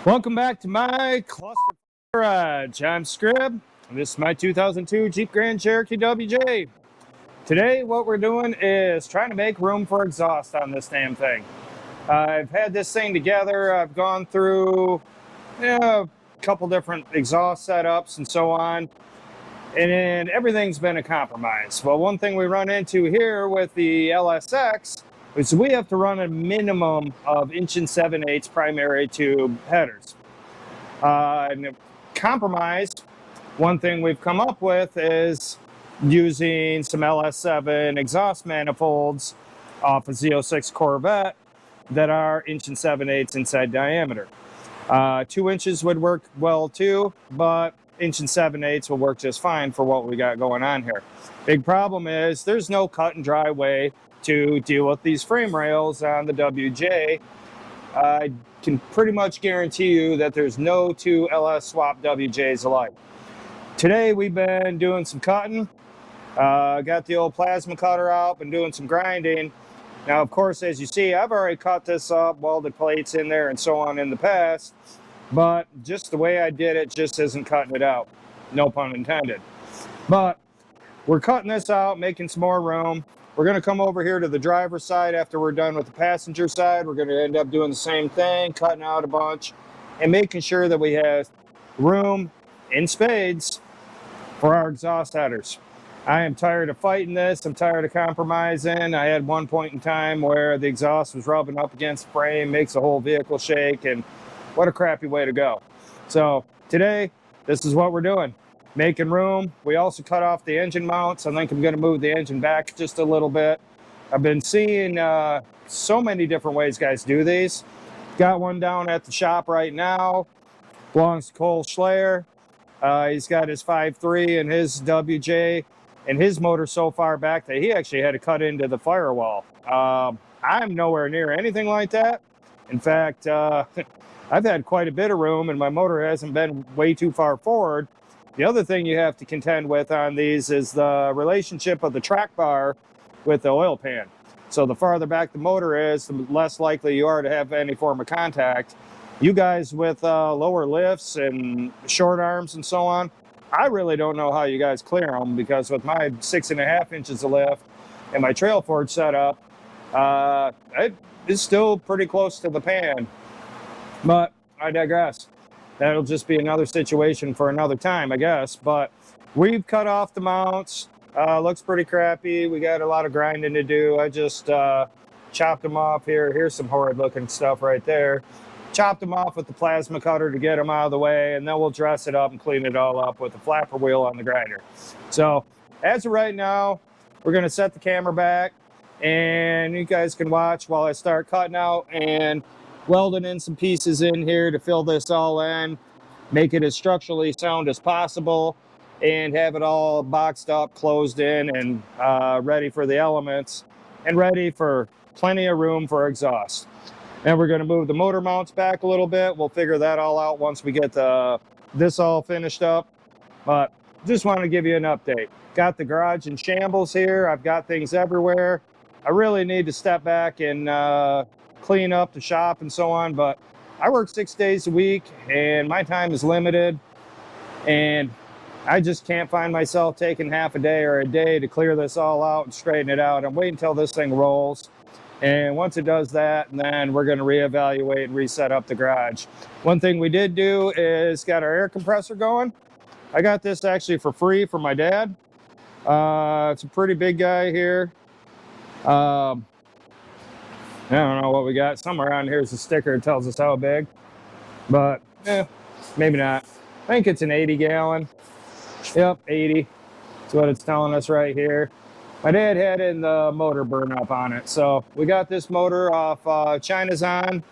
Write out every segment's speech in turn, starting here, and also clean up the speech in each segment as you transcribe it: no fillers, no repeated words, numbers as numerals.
Welcome back to my cluster garage. I'm Scrib. This is my 2002 Jeep Grand Cherokee WJ. Today, what we're doing is trying to make room for exhaust on this damn thing. I've had this thing together. I've gone through a couple different exhaust setups and so on, and everything's been a compromise. Well, one thing we run into here with the LSX is we have to run a minimum of 1 7/8" primary tube headers. And compromised, one thing we've come up with is using some LS7 exhaust manifolds off a Z06 Corvette that are 1 7/8" inside diameter. 2 inches would work well too, but 1 7/8" will work just fine for what we got going on here. Big problem is there's no cut and dry way to deal with these frame rails on the WJ. I can pretty much guarantee you that there's no two LS swap WJs alike. Today we've been doing some cutting. Got the old plasma cutter out, been doing some grinding. Now, of course, as you see, I've already cut this up, welded plates in there and so on in the past, but just the way I did it just isn't cutting it out. No pun intended. But we're cutting this out, making some more room. We're going to come over here to the driver's side after we're done with the passenger side. We're going to end up doing the same thing, cutting out a bunch and making sure that we have room in spades for our exhaust headers. I am tired of fighting this. I'm tired of compromising. I had one point in time where the exhaust was rubbing up against the frame, makes the whole vehicle shake, and what a crappy way to go. So today, this is what we're doing. Making room. We also cut off the engine mounts. I think I'm going to move the engine back just a little bit. I've been seeing so many different ways guys do these. Got one down at the shop right now. Belongs to Cole Schleyer. He's got his 5.3 and his WJ and his motor so far back that he actually had to cut into the firewall. I'm nowhere near anything like that. In fact, I've had quite a bit of room and my motor hasn't been way too far forward. The other thing you have to contend with on these is the relationship of the track bar with the oil pan. So the farther back the motor is, the less likely you are to have any form of contact. You guys with lower lifts and short arms and so on, I really don't know how you guys clear them, because with my 6.5 inches of lift and my trail forge setup, it is still pretty close to the pan. But I digress. That'll just be another situation for another time, I guess. But we've cut off the mounts. Looks pretty crappy. We got a lot of grinding to do. I just chopped them off here. Here's some horrid looking stuff right there. Chopped them off with the plasma cutter to get them out of the way, and then we'll dress it up and clean it all up with the flapper wheel on the grinder. So as of right now, we're going to set the camera back, and you guys can watch while I start cutting out and welding in some pieces in here to fill this all in, make it as structurally sound as possible, and have it all boxed up, closed in, and ready for the elements, and ready for plenty of room for exhaust. And we're going to move the motor mounts back a little bit. We'll figure that all out once we get this all finished up. But just want to give you an update. Got the garage in shambles here. I've got things everywhere. I really need to step back and clean up the shop and so on, but I work 6 days a week and my time is limited, and I just can't find myself taking half a day or a day to clear this all out and straighten it out. I'm waiting until this thing rolls, and once it does that, then we're going to reevaluate and reset up the garage. One thing we did do is got our air compressor going. I got this actually for free from my dad. It's a pretty big guy here. I don't know what we got. Somewhere around here is a sticker that tells us how big, but maybe not. I think it's an 80 gallon. Yep, 80. That's what it's telling us right here. My dad had in the motor burn up on it. So we got this motor off China's on.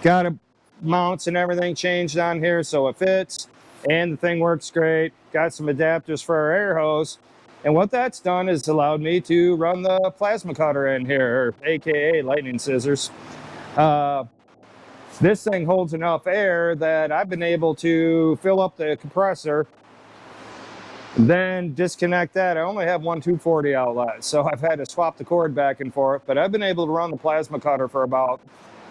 Got a mounts and everything changed on here so it fits. And the thing works great. Got some adapters for our air hose. And what that's done is allowed me to run the plasma cutter in here, or AKA lightning scissors. This thing holds enough air that I've been able to fill up the compressor, then disconnect that. I only have one 240 outlet, so I've had to swap the cord back and forth, but I've been able to run the plasma cutter for about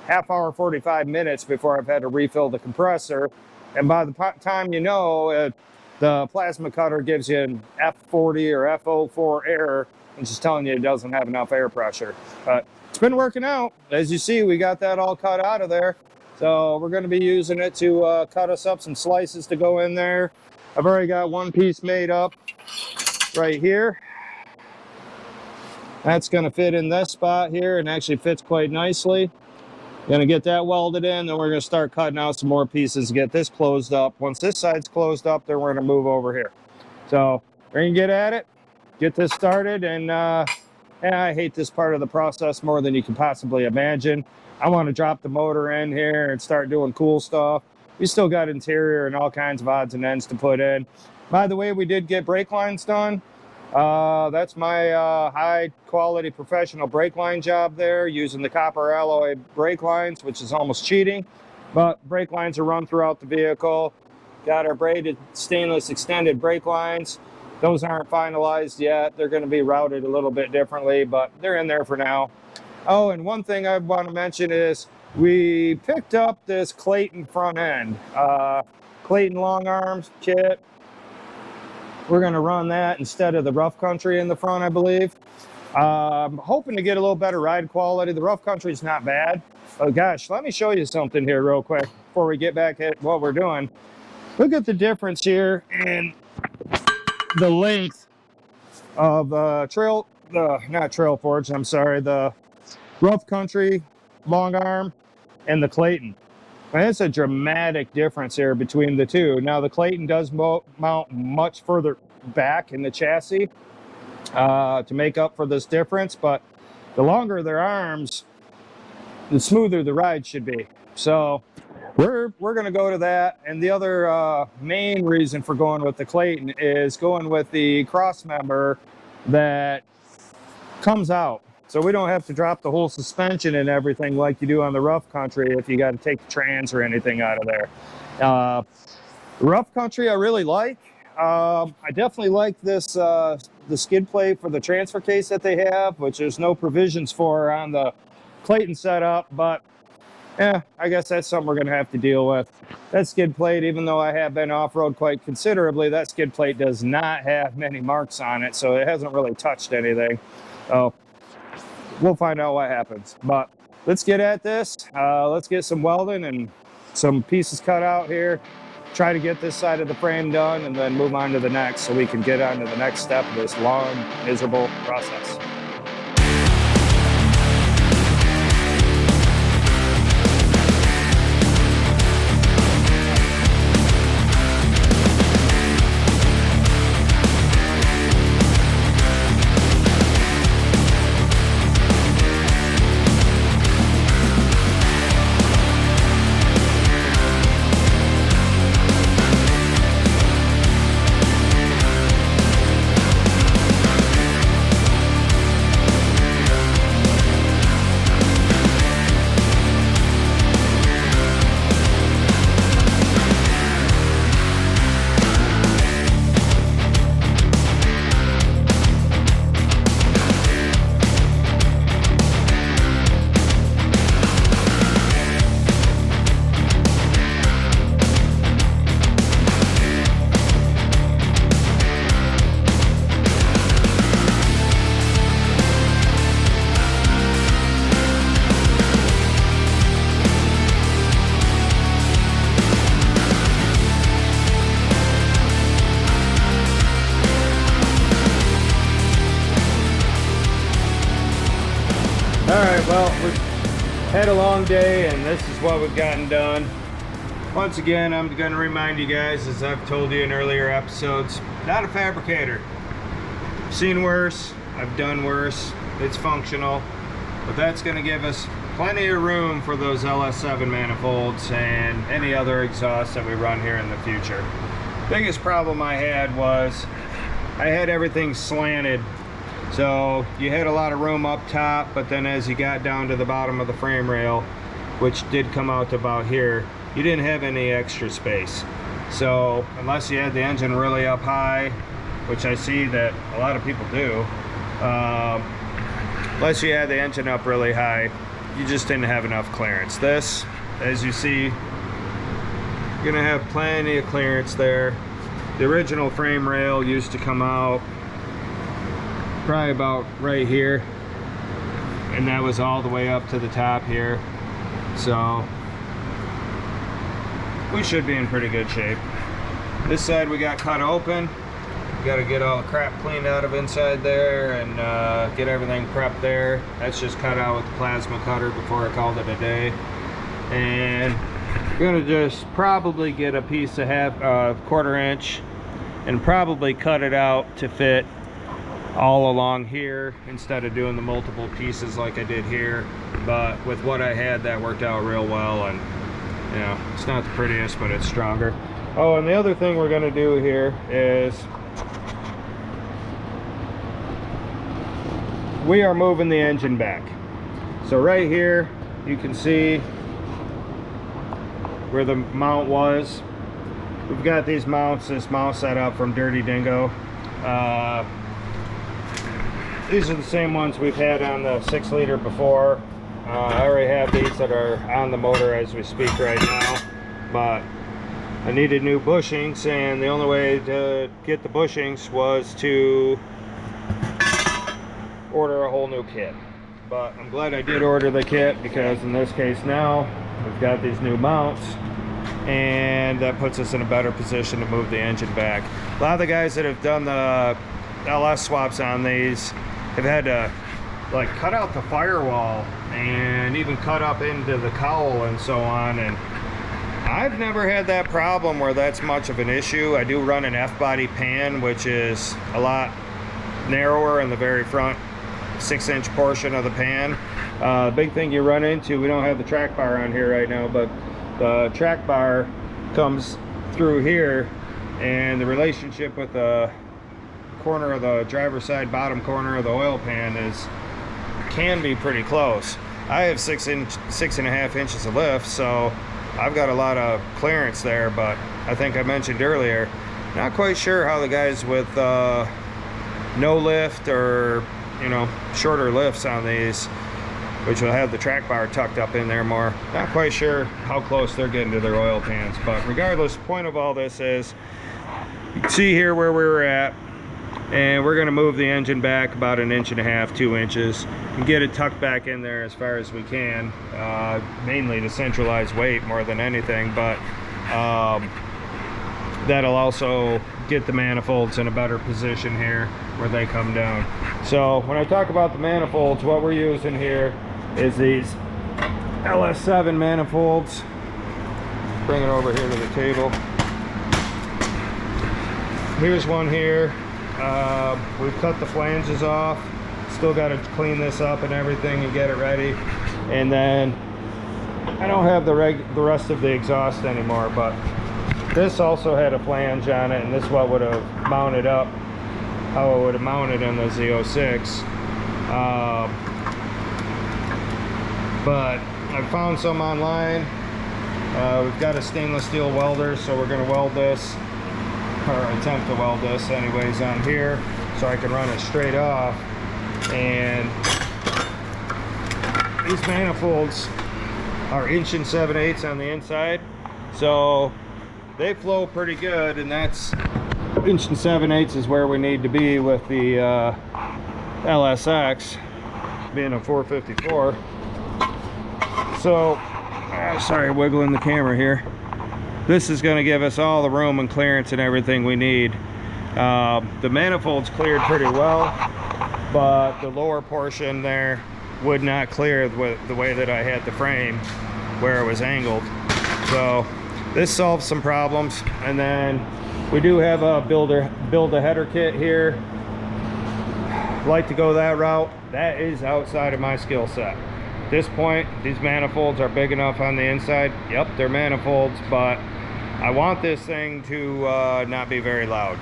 half hour, 45 minutes before I've had to refill the compressor. And by the time you know, the plasma cutter gives you an F40 or F04 error, and just telling you it doesn't have enough air pressure. But it's been working out. As you see, we got that all cut out of there. So we're going to be using it to cut us up some slices to go in there. I've already got one piece made up right here. That's going to fit in this spot here and actually fits quite nicely. Going to get that welded in, then we're going to start cutting out some more pieces to get this closed up. Once this side's closed up, then we're going to move over here. So we're going to get at it, get this started, and I hate this part of the process more than you can possibly imagine. I want to drop the motor in here and start doing cool stuff. We still got interior and all kinds of odds and ends to put in. By the way, we did get brake lines done. That's my high quality professional brake line job there, using the copper alloy brake lines, which is almost cheating, but brake lines are run throughout the vehicle. Got our braided stainless extended brake lines. Those aren't finalized yet. They're going to be routed a little bit differently, but they're in there for now. Oh, and one thing I want to mention is we picked up this Clayton front end, Clayton long arms kit. We're going to run that instead of the rough country in the front, I believe. Hoping to get a little better ride quality. The rough country is not bad. Oh gosh, let me show you something here real quick before we get back at what we're doing. Look at the difference here in the length of not Trail Forge, I'm sorry, the rough country long arm and the Clayton. And it's a dramatic difference here between the two. Now the Clayton does mount much further back in the chassis to make up for this difference, but the longer their arms, the smoother the ride should be. So we're going to go to that. And the other main reason for going with the Clayton is going with the cross member that comes out. So we don't have to drop the whole suspension and everything like you do on the rough country if you got to take the trans or anything out of there. The rough country I really like. I definitely like this the skid plate for the transfer case that they have, which there's no provisions for on the Clayton setup, but yeah, I guess that's something we're going to have to deal with. That skid plate, even though I have been off-road quite considerably, that skid plate does not have many marks on it, so it hasn't really touched anything. So we'll find out what happens, but let's get at this. Let's get some welding and some pieces cut out here, try to get this side of the frame done, and then move on to the next so we can get on to the next step of this long, miserable process. Alright, well, we've had a long day and this is what we've gotten done. Once again, I'm going to remind you guys, as I've told you in earlier episodes, not a fabricator. I've seen worse, I've done worse, it's functional, but that's going to give us plenty of room for those LS7 manifolds and any other exhausts that we run here in the future. Biggest problem I had was I had everything slanted. So you had a lot of room up top, but then as you got down to the bottom of the frame rail, which did come out to about here, you didn't have any extra space. So unless you had the engine really up high, which I see that a lot of people do, unless you had the engine up really high, you just didn't have enough clearance. This, as you see, you're gonna have plenty of clearance there. The original frame rail used to come out probably about right here, and that was all the way up to the top here. So we should be in pretty good shape. This side we got cut open. Got to get all the crap cleaned out of inside there and get everything prepped there. That's just cut out with the plasma cutter before I called it a day. And we're gonna just probably get a piece of quarter inch and probably cut it out to fit all along here instead of doing the multiple pieces like I did here. But with what I had, that worked out real well, and you know, it's not the prettiest, but it's stronger. Oh, and the other thing we're gonna do here is we are moving the engine back. So right here you can see where the mount was. We've got these mounts, this mount set up from Dirty Dingo. These are the same ones we've had on the 6-liter before. I already have these that are on the motor as we speak right now, but I needed new bushings, and the only way to get the bushings was to order a whole new kit. But I'm glad I did order the kit, because in this case now we've got these new mounts, and that puts us in a better position to move the engine back. A lot of the guys that have done the LS swaps on these have had to like cut out the firewall and even cut up into the cowl and so on, and I've never had that problem where that's much of an issue. I do run an F-body pan, which is a lot narrower in the very front 6-inch portion of the pan. Big thing you run into, we don't have the track bar on here right now, but the track bar comes through here, and the relationship with the corner of the driver's side bottom corner of the oil pan can be pretty close. I have 6.5 inches of lift, so I've got a lot of clearance there, but I think I mentioned earlier, not quite sure how the guys with no lift or, you know, shorter lifts on these, which will have the track bar tucked up in there more, not quite sure how close they're getting to their oil pans. But regardless, the point of all this is, you can see here where we were at, and we're going to move the engine back about 1.5 inches, 2 inches, and get it tucked back in there as far as we can, mainly to centralize weight more than anything, but that'll also get the manifolds in a better position here where they come down. So when I talk about the manifolds, what we're using here is these LS7 manifolds. Bring it over here to the table. Here's one here. We've cut the flanges off, still got to clean this up and everything and get it ready. And then I don't have the rest of the exhaust anymore, but this also had a flange on it, and this is what would have mounted up, how it would have mounted in the Z06. But I found some online. We've got a stainless steel welder, so we're going to weld this, or attempt to weld this anyways, on here so I can run it straight off. And these manifolds are 1 7/8 on the inside, so they flow pretty good, and that's 1 7/8 is where we need to be with the LSX being a 454. So sorry, wiggling the camera here. This is going to give us all the room and clearance and everything we need. The manifolds cleared pretty well, but the lower portion there would not clear the way that I had the frame, where it was angled. So this solves some problems. And then we do have a build a header kit here. Like to go that route. That is outside of my skill set. At this point, these manifolds are big enough on the inside. Yep, they're manifolds, but I want this thing to not be very loud.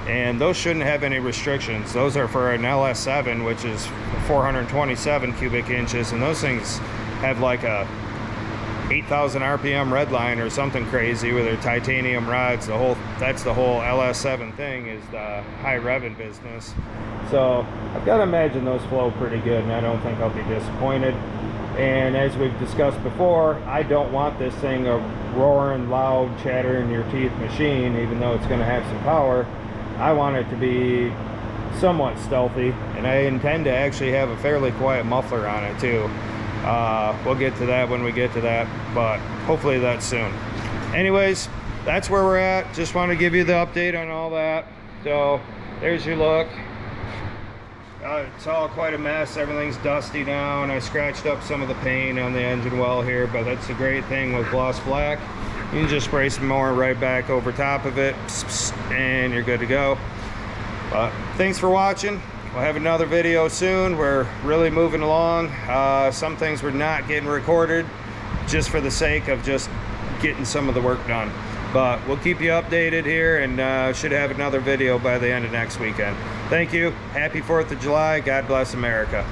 And those shouldn't have any restrictions. Those are for an LS7, which is 427 cubic inches, and those things have like a 8,000 RPM red line or something crazy with their titanium rods. That's the whole LS7 thing, is the high revving business. So I've got to imagine those flow pretty good, and I don't think I'll be disappointed. And as we've discussed before, I don't want this thing a roaring, loud, chattering your teeth machine, even though it's going to have some power. I want it to be somewhat stealthy, and I intend to actually have a fairly quiet muffler on it too. We'll get to that when we get to that, but hopefully that's soon. Anyways, that's where we're at. Just want to give you the update on all that. So there's your look. It's all quite a mess. Everything's dusty down. I scratched up some of the paint on the engine well here, but that's the great thing with gloss black. You can just spray some more right back over top of it, and you're good to go. But thanks for watching. We'll have another video soon. We're really moving along. Some things we're not getting recorded just for the sake of just getting some of the work done. But we'll keep you updated here, and should have another video by the end of next weekend. Thank you. Happy 4th of July. God bless America.